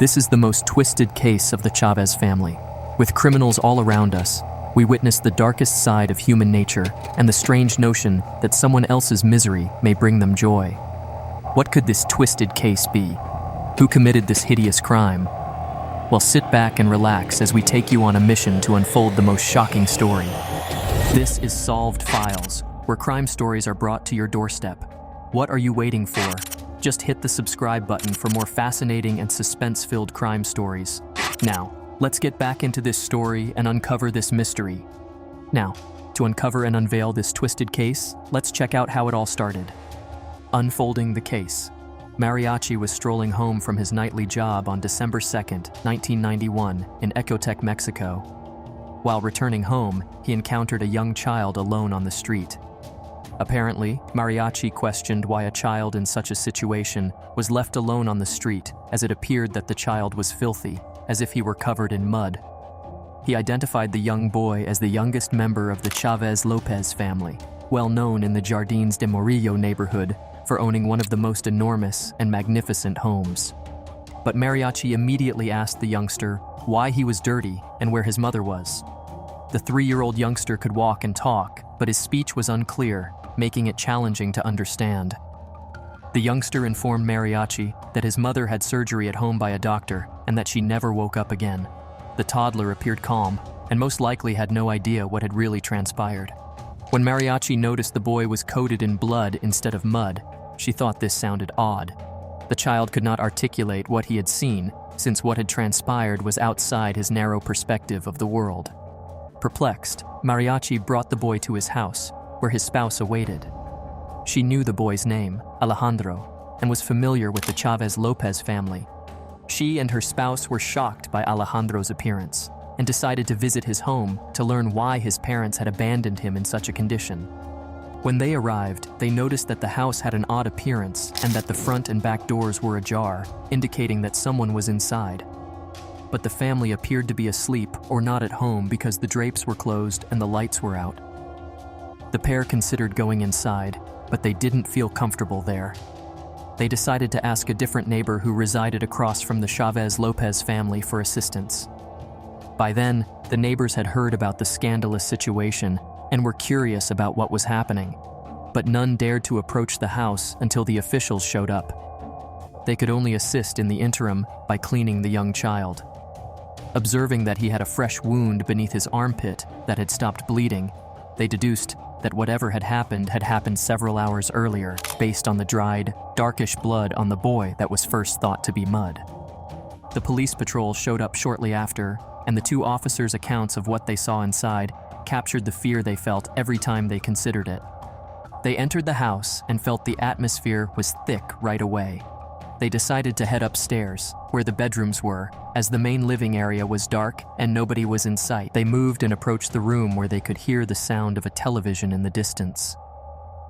This is the most twisted case of the Chavez family. With criminals all around us, we witness the darkest side of human nature and the strange notion that someone else's misery may bring them joy. What could this twisted case be? Who committed this hideous crime? Well, sit back and relax as we take you on a mission to unfold the most shocking story. This is Solved Files, where crime stories are brought to your doorstep. What are you waiting for? Just hit the subscribe button for more fascinating and suspense-filled crime stories. Now, let's get back into this story and uncover this mystery. Now, to uncover and unveil this twisted case, let's check out how it all started. Unfolding the case. Mariachi was strolling home from his nightly job on December 2nd, 1991, in Ecotec, Mexico. While returning home, he encountered a young child alone on the street. Apparently, Mariachi questioned why a child in such a situation was left alone on the street, as it appeared that the child was filthy, as if he were covered in mud. He identified the young boy as the youngest member of the Chavez Lopez family, well known in the Jardines de Murillo neighborhood for owning one of the most enormous and magnificent homes. But Mariachi immediately asked the youngster why he was dirty and where his mother was. The 3-year-old youngster could walk and talk, but his speech was unclear, making it challenging to understand. The youngster informed Mariachi that his mother had surgery at home by a doctor and that she never woke up again. The toddler appeared calm and most likely had no idea what had really transpired. When Mariachi noticed the boy was coated in blood instead of mud, she thought this sounded odd. The child could not articulate what he had seen, since what had transpired was outside his narrow perspective of the world. Perplexed, Mariachi brought the boy to his house, where his spouse awaited. She knew the boy's name, Alejandro, and was familiar with the Chavez Lopez family. She and her spouse were shocked by Alejandro's appearance and decided to visit his home to learn why his parents had abandoned him in such a condition. When they arrived, they noticed that the house had an odd appearance and that the front and back doors were ajar, indicating that someone was inside. But the family appeared to be asleep or not at home because the drapes were closed and the lights were out. The pair considered going inside, but they didn't feel comfortable there. They decided to ask a different neighbor who resided across from the Chavez Lopez family for assistance. By then, the neighbors had heard about the scandalous situation and were curious about what was happening, but none dared to approach the house until the officials showed up. They could only assist in the interim by cleaning the young child. Observing that he had a fresh wound beneath his armpit that had stopped bleeding, they deduced that whatever had happened several hours earlier, based on the dried, darkish blood on the boy that was first thought to be mud. The police patrol showed up shortly after, and the two officers' accounts of what they saw inside captured the fear they felt every time they considered it. They entered the house and felt the atmosphere was thick right away. They decided to head upstairs, where the bedrooms were, as the main living area was dark and nobody was in sight. They moved and approached the room where they could hear the sound of a television in the distance.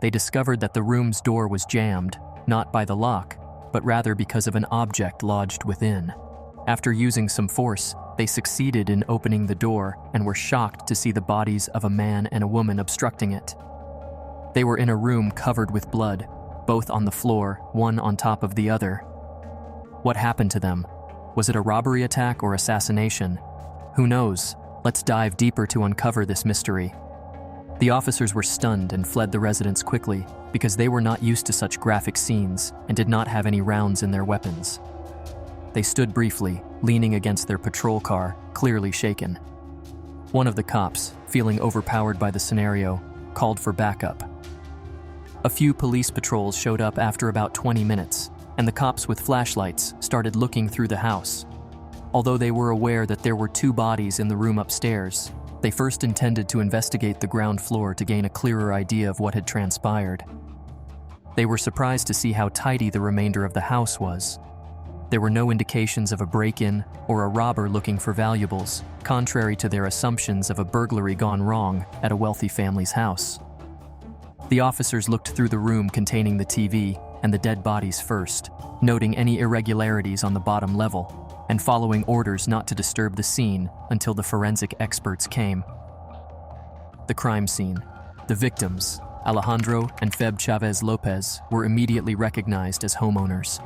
They discovered that the room's door was jammed, not by the lock, but rather because of an object lodged within. After using some force, they succeeded in opening the door and were shocked to see the bodies of a man and a woman obstructing it. They were in a room covered with blood, both on the floor, one on top of the other. What happened to them? Was it a robbery attack or assassination? Who knows? Let's dive deeper to uncover this mystery. The officers were stunned and fled the residence quickly because they were not used to such graphic scenes and did not have any rounds in their weapons. They stood briefly, leaning against their patrol car, clearly shaken. One of the cops, feeling overpowered by the scenario, called for backup. A few police patrols showed up after about 20 minutes, and the cops with flashlights started looking through the house. Although they were aware that there were 2 bodies in the room upstairs, they first intended to investigate the ground floor to gain a clearer idea of what had transpired. They were surprised to see how tidy the remainder of the house was. There were no indications of a break-in or a robber looking for valuables, contrary to their assumptions of a burglary gone wrong at a wealthy family's house. The officers looked through the room containing the TV and the dead bodies first, noting any irregularities on the bottom level, and following orders not to disturb the scene until the forensic experts came. The crime scene. The victims, Alejandro and Feb Chavez Lopez, were immediately recognized as homeowners.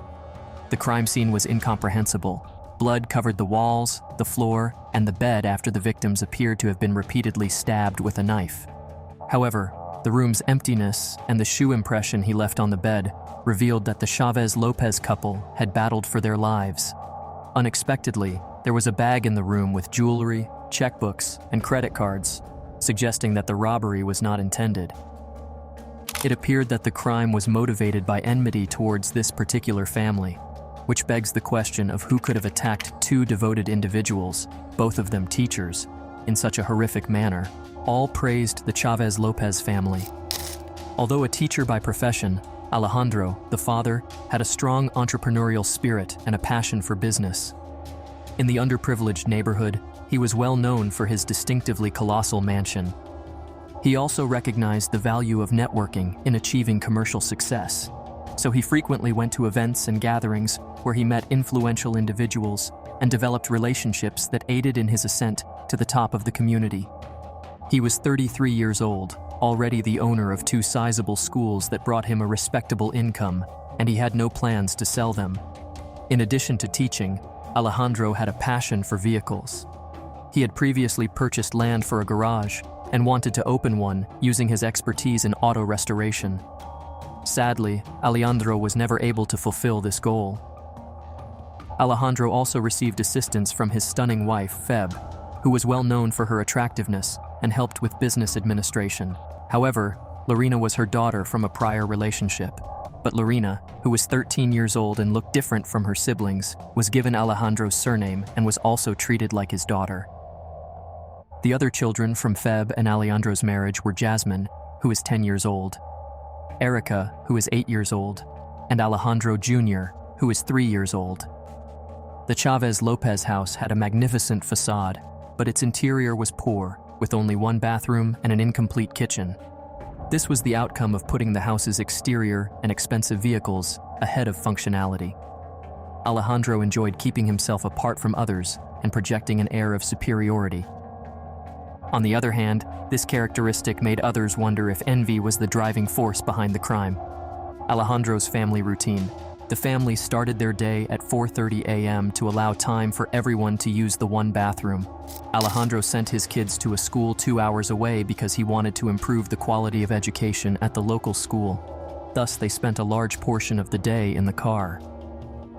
The crime scene was incomprehensible. Blood covered the walls, the floor, and the bed after the victims appeared to have been repeatedly stabbed with a knife. However, the room's emptiness and the shoe impression he left on the bed revealed that the Chavez-Lopez couple had battled for their lives. Unexpectedly, there was a bag in the room with jewelry, checkbooks, and credit cards, suggesting that the robbery was not intended. It appeared that the crime was motivated by enmity towards this particular family, which begs the question of who could have attacked two devoted individuals, both of them teachers, in such a horrific manner. All praised the Chavez-Lopez family. Although a teacher by profession, Alejandro, the father, had a strong entrepreneurial spirit and a passion for business. In the underprivileged neighborhood, he was well known for his distinctively colossal mansion. He also recognized the value of networking in achieving commercial success, so he frequently went to events and gatherings where he met influential individuals and developed relationships that aided in his ascent to the top of the community. He was 33 years old, already the owner of two sizable schools that brought him a respectable income, and he had no plans to sell them. In addition to teaching, Alejandro had a passion for vehicles. He had previously purchased land for a garage and wanted to open one using his expertise in auto restoration. Sadly, Alejandro was never able to fulfill this goal. Alejandro also received assistance from his stunning wife, Feb, who was well known for her attractiveness and helped with business administration. However, Lorena was her daughter from a prior relationship. But Lorena, who was 13 years old and looked different from her siblings, was given Alejandro's surname and was also treated like his daughter. The other children from Feb and Alejandro's marriage were Jasmine, who is 10 years old, Erica, who is 8 years old, and Alejandro Jr., who is 3 years old. The Chavez-Lopez house had a magnificent facade, but its interior was poor, with only one bathroom and an incomplete kitchen. This was the outcome of putting the house's exterior and expensive vehicles ahead of functionality. Alejandro enjoyed keeping himself apart from others and projecting an air of superiority. On the other hand, this characteristic made others wonder if envy was the driving force behind the crime. Alejandro's family routine. The family started their day at 4:30 a.m. to allow time for everyone to use the one bathroom. Alejandro sent his kids to a school 2 hours away because he wanted to improve the quality of education at the local school. Thus, they spent a large portion of the day in the car.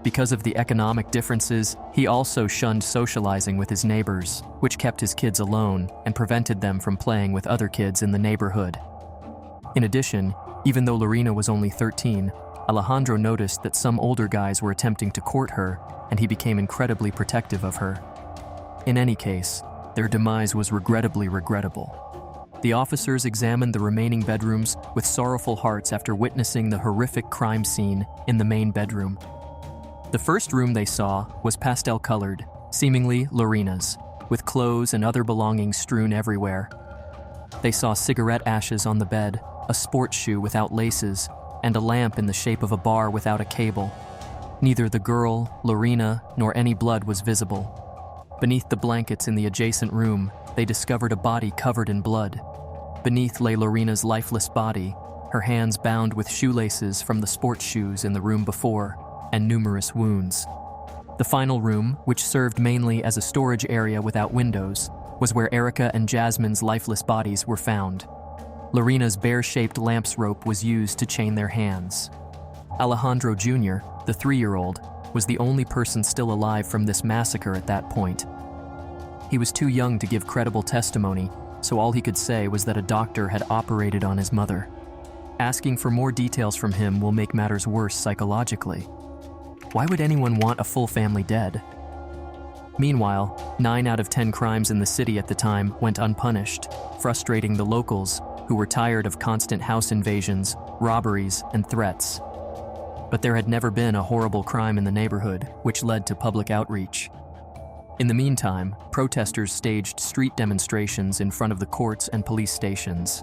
Because of the economic differences, he also shunned socializing with his neighbors, which kept his kids alone and prevented them from playing with other kids in the neighborhood. In addition, even though Lorena was only 13, Alejandro noticed that some older guys were attempting to court her, and he became incredibly protective of her. In any case, their demise was regrettably regrettable. The officers examined the remaining bedrooms with sorrowful hearts after witnessing the horrific crime scene in the main bedroom. The first room they saw was pastel-colored, seemingly Lorena's, with clothes and other belongings strewn everywhere. They saw cigarette ashes on the bed, a sports shoe without laces, and a lamp in the shape of a bar without a cable. Neither the girl, Lorena, nor any blood was visible. Beneath the blankets in the adjacent room, they discovered a body covered in blood. Beneath lay Lorena's lifeless body, her hands bound with shoelaces from the sports shoes in the room before, and numerous wounds. The final room, which served mainly as a storage area without windows, was where Erica and Jasmine's lifeless bodies were found. Lorena's bear-shaped lamp's rope was used to chain their hands. Alejandro Jr., the 3-year-old, was the only person still alive from this massacre at that point. He was too young to give credible testimony, so all he could say was that a doctor had operated on his mother. Asking for more details from him will make matters worse psychologically. Why would anyone want a full family dead? Meanwhile, 9 out of 10 crimes in the city at the time went unpunished, frustrating the locals, who were tired of constant house invasions, robberies, and threats. But there had never been a horrible crime in the neighborhood, which led to public outreach. In the meantime, protesters staged street demonstrations in front of the courts and police stations.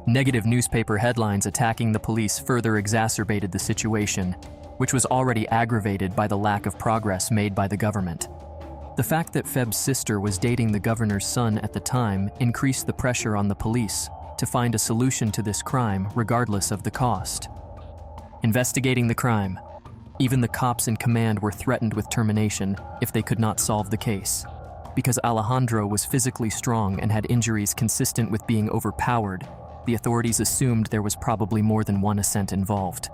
Negative newspaper headlines attacking the police further exacerbated the situation, which was already aggravated by the lack of progress made by the government. The fact that Feb's sister was dating the governor's son at the time increased the pressure on the police to find a solution to this crime regardless of the cost. Investigating the crime. Even the cops in command were threatened with termination if they could not solve the case. Because Alejandro was physically strong and had injuries consistent with being overpowered, the authorities assumed there was probably more than one assent involved.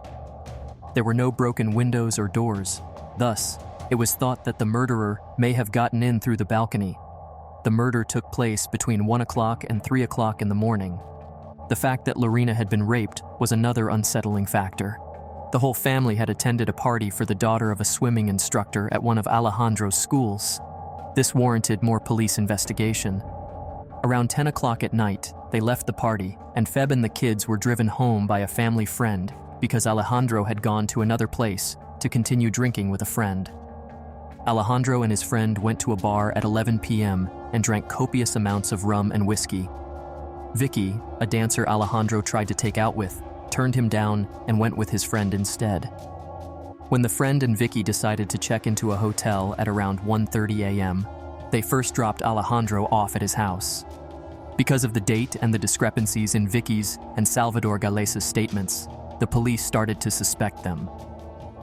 There were no broken windows or doors. Thus, it was thought that the murderer may have gotten in through the balcony. The murder took place between 1 o'clock and 3 o'clock in the morning. The fact that Lorena had been raped was another unsettling factor. The whole family had attended a party for the daughter of a swimming instructor at one of Alejandro's schools. This warranted more police investigation. Around 10 o'clock at night, they left the party, and Feb and the kids were driven home by a family friend because Alejandro had gone to another place to continue drinking with a friend. Alejandro and his friend went to a bar at 11 p.m. and drank copious amounts of rum and whiskey. Vicky, a dancer Alejandro tried to take out with, turned him down and went with his friend instead. When the friend and Vicky decided to check into a hotel at around 1:30 a.m., they first dropped Alejandro off at his house. Because of the date and the discrepancies in Vicky's and Salvador Galesa's statements, the police started to suspect them.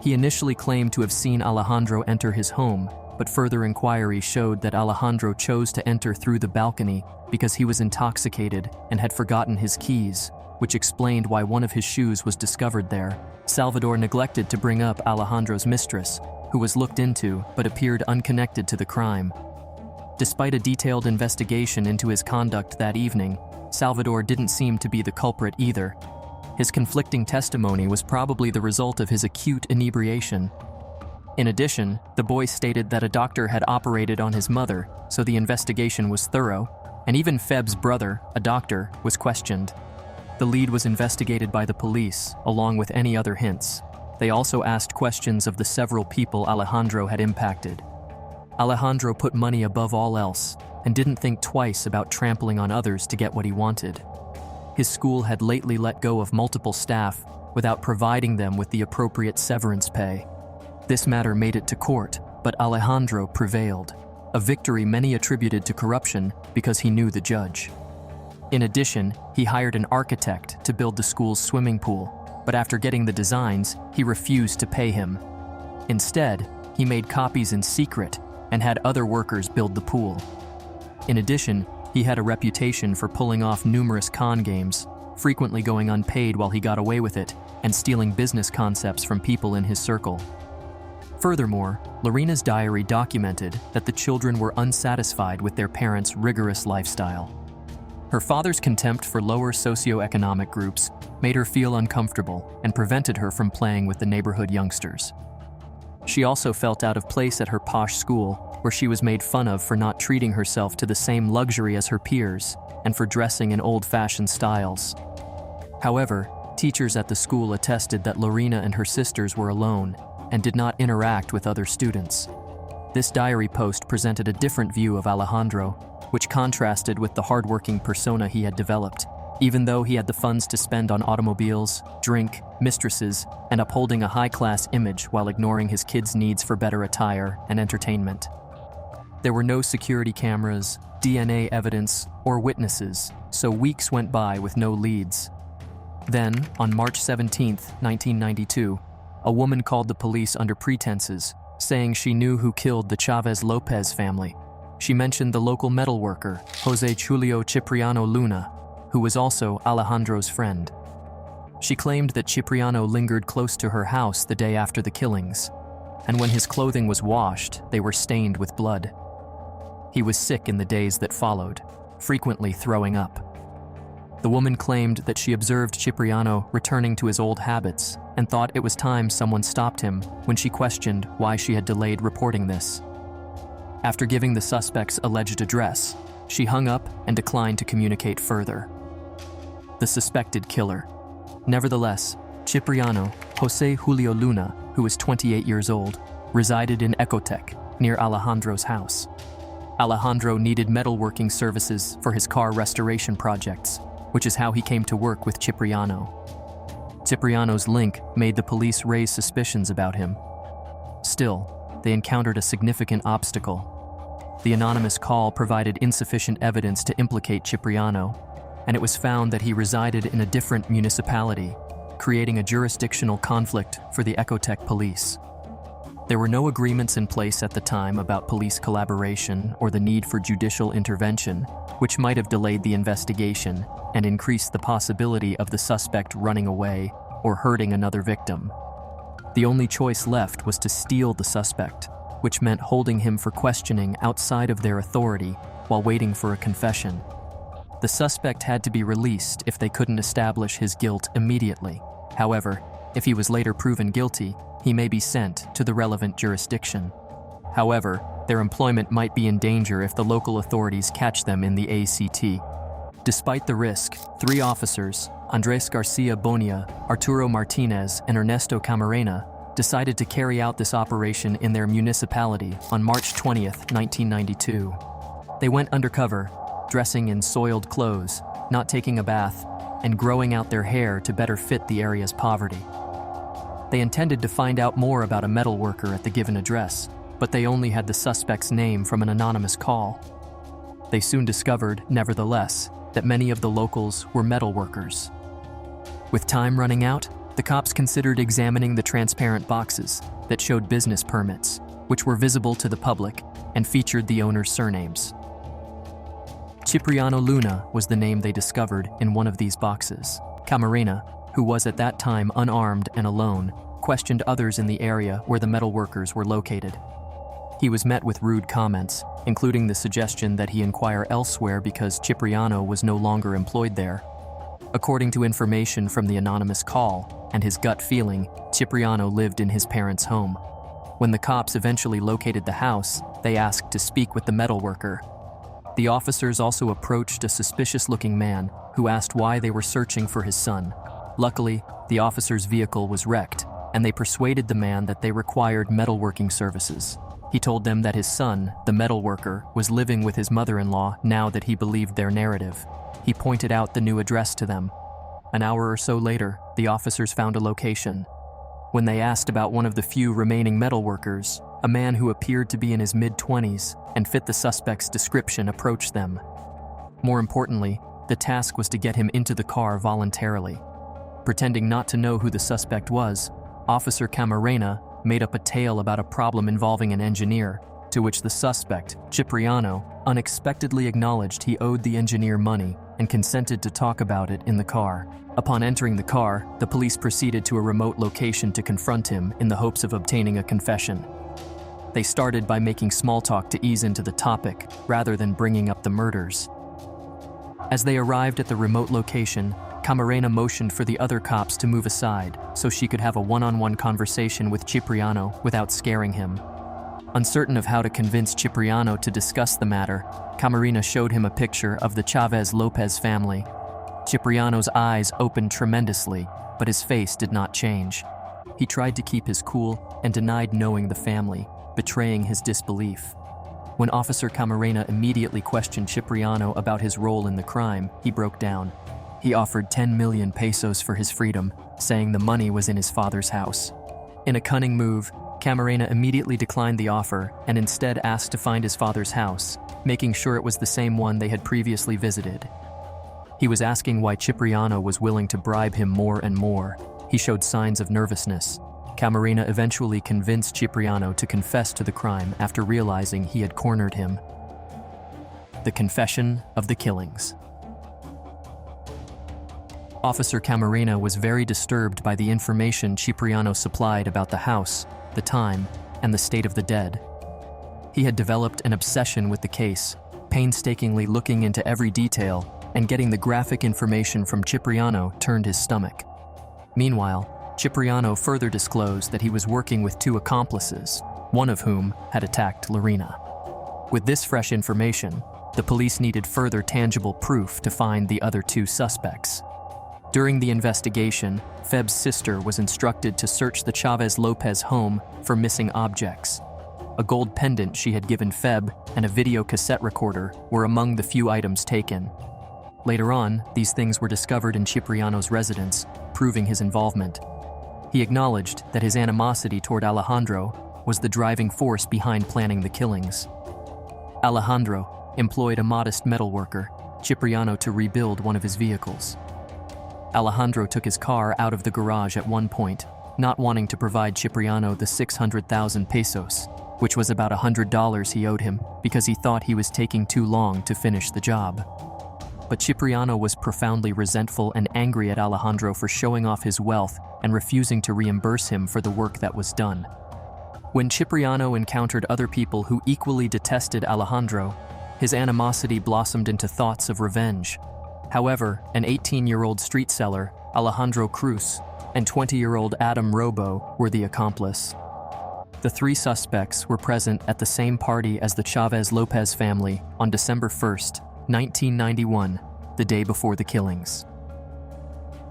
He initially claimed to have seen Alejandro enter his home, but further inquiry showed that Alejandro chose to enter through the balcony because he was intoxicated and had forgotten his keys, which explained why one of his shoes was discovered there. Salvador neglected to bring up Alejandro's mistress, who was looked into but appeared unconnected to the crime. Despite a detailed investigation into his conduct that evening, Salvador didn't seem to be the culprit either. His conflicting testimony was probably the result of his acute inebriation. In addition, the boy stated that a doctor had operated on his mother, so the investigation was thorough, and even Feb's brother, a doctor, was questioned. The lead was investigated by the police, along with any other hints. They also asked questions of the several people Alejandro had impacted. Alejandro put money above all else and didn't think twice about trampling on others to get what he wanted. His school had lately let go of multiple staff without providing them with the appropriate severance pay. This matter made it to court, but Alejandro prevailed, a victory many attributed to corruption because he knew the judge. In addition, he hired an architect to build the school's swimming pool, but after getting the designs, he refused to pay him. Instead, he made copies in secret and had other workers build the pool. In addition, he had a reputation for pulling off numerous con games, frequently going unpaid while he got away with it, and stealing business concepts from people in his circle. Furthermore, Lorena's diary documented that the children were unsatisfied with their parents' rigorous lifestyle. Her father's contempt for lower socioeconomic groups made her feel uncomfortable and prevented her from playing with the neighborhood youngsters. She also felt out of place at her posh school, where she was made fun of for not treating herself to the same luxury as her peers and for dressing in old-fashioned styles. However, teachers at the school attested that Lorena and her sisters were alone and did not interact with other students. This diary post presented a different view of Alejandro, which contrasted with the hardworking persona he had developed, even though he had the funds to spend on automobiles, drink, mistresses, and upholding a high-class image while ignoring his kids' needs for better attire and entertainment. There were no security cameras, DNA evidence, or witnesses, so weeks went by with no leads. Then, on March 17, 1992, a woman called the police under pretenses, saying she knew who killed the Chavez Lopez family. She mentioned the local metal worker, Jose Julio Cipriano Luna, who was also Alejandro's friend. She claimed that Cipriano lingered close to her house the day after the killings, and when his clothing was washed, they were stained with blood. He was sick in the days that followed, frequently throwing up. The woman claimed that she observed Cipriano returning to his old habits and thought it was time someone stopped him when she questioned why she had delayed reporting this. After giving the suspect's alleged address, she hung up and declined to communicate further. The suspected killer. Nevertheless, Cipriano, Jose Julio Luna, who was 28 years old, resided in Ecotec, near Alejandro's house. Alejandro needed metalworking services for his car restoration projects, which is how he came to work with Cipriano. Cipriano's link made the police raise suspicions about him. Still, they encountered a significant obstacle. The anonymous call provided insufficient evidence to implicate Cipriano, and it was found that he resided in a different municipality, creating a jurisdictional conflict for the Ecotech police. There were no agreements in place at the time about police collaboration or the need for judicial intervention, which might have delayed the investigation and increased the possibility of the suspect running away or hurting another victim. The only choice left was to steal the suspect, which meant holding him for questioning outside of their authority while waiting for a confession. The suspect had to be released if they couldn't establish his guilt immediately. However, if he was later proven guilty, he may be sent to the relevant jurisdiction. However, their employment might be in danger if the local authorities catch them in the ACT. Despite the risk, 3 officers, Andres Garcia Bonilla, Arturo Martinez, and Ernesto Camarena, decided to carry out this operation in their municipality on March 20th, 1992. They went undercover, dressing in soiled clothes, not taking a bath, and growing out their hair to better fit the area's poverty. They intended to find out more about a metal worker at the given address, but they only had the suspect's name from an anonymous call. They soon discovered, nevertheless, that many of the locals were metal workers. With time running out, the cops considered examining the transparent boxes that showed business permits, which were visible to the public and featured the owners' surnames. Cipriano Luna was the name they discovered in one of these boxes. Camarena, who was at that time unarmed and alone, questioned others in the area where the metal workers were located. He was met with rude comments, including the suggestion that he inquire elsewhere because Cipriano was no longer employed there. According to information from the anonymous call and his gut feeling, Cipriano lived in his parents' home. When the cops eventually located the house, they asked to speak with the metal worker. The officers also approached a suspicious-looking man who asked why they were searching for his son. Luckily, the officer's vehicle was wrecked, and they persuaded the man that they required metalworking services. He told them that his son, the metal worker, was living with his mother-in-law now that he believed their narrative. He pointed out the new address to them. An hour or so later, the officers found a location. When they asked about one of the few remaining metal workers, a man who appeared to be in his mid-20s and fit the suspect's description approached them. More importantly, the task was to get him into the car voluntarily. Pretending not to know who the suspect was, Officer Camarena made up a tale about a problem involving an engineer, to which the suspect, Cipriano, unexpectedly acknowledged he owed the engineer money and consented to talk about it in the car. Upon entering the car, the police proceeded to a remote location to confront him in the hopes of obtaining a confession. They started by making small talk to ease into the topic, rather than bringing up the murders. As they arrived at the remote location, Camarena motioned for the other cops to move aside so she could have a one-on-one conversation with Cipriano without scaring him. Uncertain of how to convince Cipriano to discuss the matter, Camarena showed him a picture of the Chavez Lopez family. Cipriano's eyes opened tremendously, but his face did not change. He tried to keep his cool and denied knowing the family, betraying his disbelief. When Officer Camarena immediately questioned Cipriano about his role in the crime, he broke down. He offered 10 million pesos for his freedom, saying the money was in his father's house. In a cunning move, Camarena immediately declined the offer and instead asked to find his father's house, making sure it was the same one they had previously visited. He was asking why Cipriano was willing to bribe him more and more. He showed signs of nervousness. Camarena eventually convinced Cipriano to confess to the crime after realizing he had cornered him. The confession of the killings. Officer Camarena was very disturbed by the information Cipriano supplied about the house, the time, and the state of the dead. He had developed an obsession with the case, painstakingly looking into every detail, and getting the graphic information from Cipriano turned his stomach. Meanwhile, Cipriano further disclosed that he was working with 2 accomplices, one of whom had attacked Lorena. With this fresh information, the police needed further tangible proof to find the other 2 suspects. During the investigation, Feb's sister was instructed to search the Chavez Lopez home for missing objects. A gold pendant she had given Feb and a video cassette recorder were among the few items taken. Later on, these things were discovered in Cipriano's residence, proving his involvement. He acknowledged that his animosity toward Alejandro was the driving force behind planning the killings. Alejandro employed a modest metalworker, Cipriano, to rebuild one of his vehicles. Alejandro took his car out of the garage at one point, not wanting to provide Cipriano the 600,000 pesos, which was about $100 he owed him because he thought he was taking too long to finish the job. But Cipriano was profoundly resentful and angry at Alejandro for showing off his wealth and refusing to reimburse him for the work that was done. When Cipriano encountered other people who equally detested Alejandro, his animosity blossomed into thoughts of revenge. However, an 18-year-old street seller, Alejandro Cruz, and 20-year-old Adam Robo were the accomplice. The three suspects were present at the same party as the Chavez Lopez family on December 1st, 1991, the day before the killings.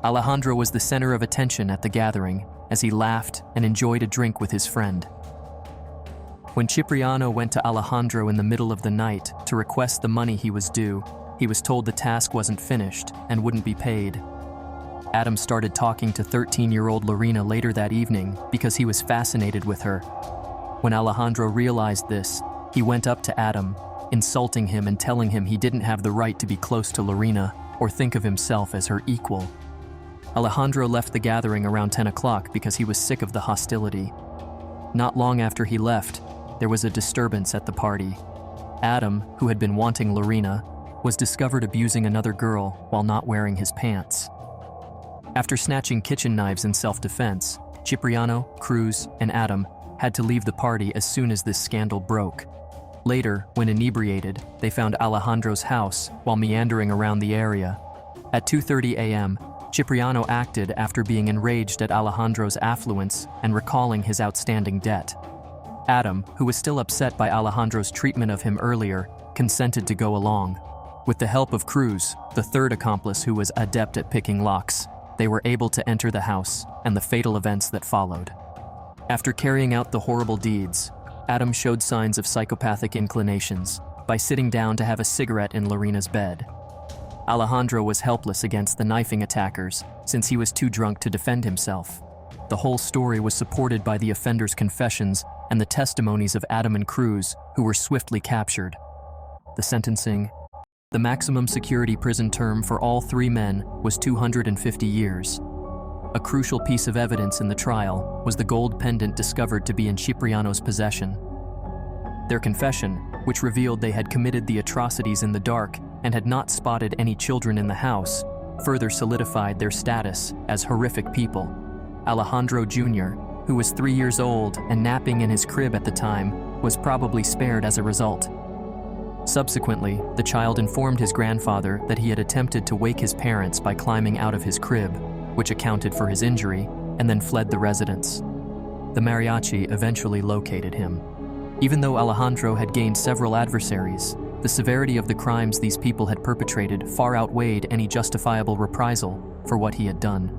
Alejandro was the center of attention at the gathering as he laughed and enjoyed a drink with his friend. When Cipriano went to Alejandro in the middle of the night to request the money he was due, he was told the task wasn't finished and wouldn't be paid. Adam started talking to 13-year-old Lorena later that evening because he was fascinated with her. When Alejandro realized this, he went up to Adam, insulting him and telling him he didn't have the right to be close to Lorena or think of himself as her equal. Alejandro left the gathering around 10 o'clock because he was sick of the hostility. Not long after he left, there was a disturbance at the party. Adam, who had been wanting Lorena, was discovered abusing another girl while not wearing his pants. After snatching kitchen knives in self-defense, Cipriano, Cruz, and Adam had to leave the party as soon as this scandal broke. Later, when inebriated, they found Alejandro's house while meandering around the area. At 2:30 a.m., Cipriano acted after being enraged at Alejandro's affluence and recalling his outstanding debt. Adam, who was still upset by Alejandro's treatment of him earlier, consented to go along. With the help of Cruz, the third accomplice who was adept at picking locks, they were able to enter the house and the fatal events that followed. After carrying out the horrible deeds, Adam showed signs of psychopathic inclinations by sitting down to have a cigarette in Lorena's bed. Alejandro was helpless against the knifing attackers since he was too drunk to defend himself. The whole story was supported by the offender's confessions and the testimonies of Adam and Cruz, who were swiftly captured. The sentencing. The maximum security prison term for all three men was 250 years. A crucial piece of evidence in the trial was the gold pendant discovered to be in Cipriano's possession. Their confession, which revealed they had committed the atrocities in the dark and had not spotted any children in the house, further solidified their status as horrific people. Alejandro Jr., who was 3 years old and napping in his crib at the time, was probably spared as a result. Subsequently, the child informed his grandfather that he had attempted to wake his parents by climbing out of his crib, which accounted for his injury, and then fled the residence. The mariachi eventually located him. Even though Alejandro had gained several adversaries, the severity of the crimes these people had perpetrated far outweighed any justifiable reprisal for what he had done.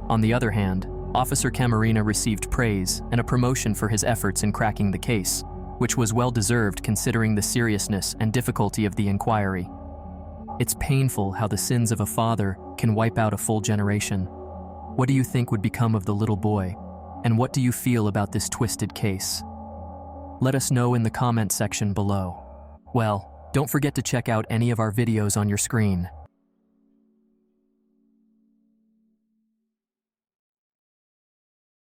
On the other hand, Officer Camarena received praise and a promotion for his efforts in cracking the case, which was well-deserved considering the seriousness and difficulty of the inquiry. It's painful how the sins of a father can wipe out a full generation. What do you think would become of the little boy? And what do you feel about this twisted case? Let us know in the comment section below. Well, don't forget to check out any of our videos on your screen.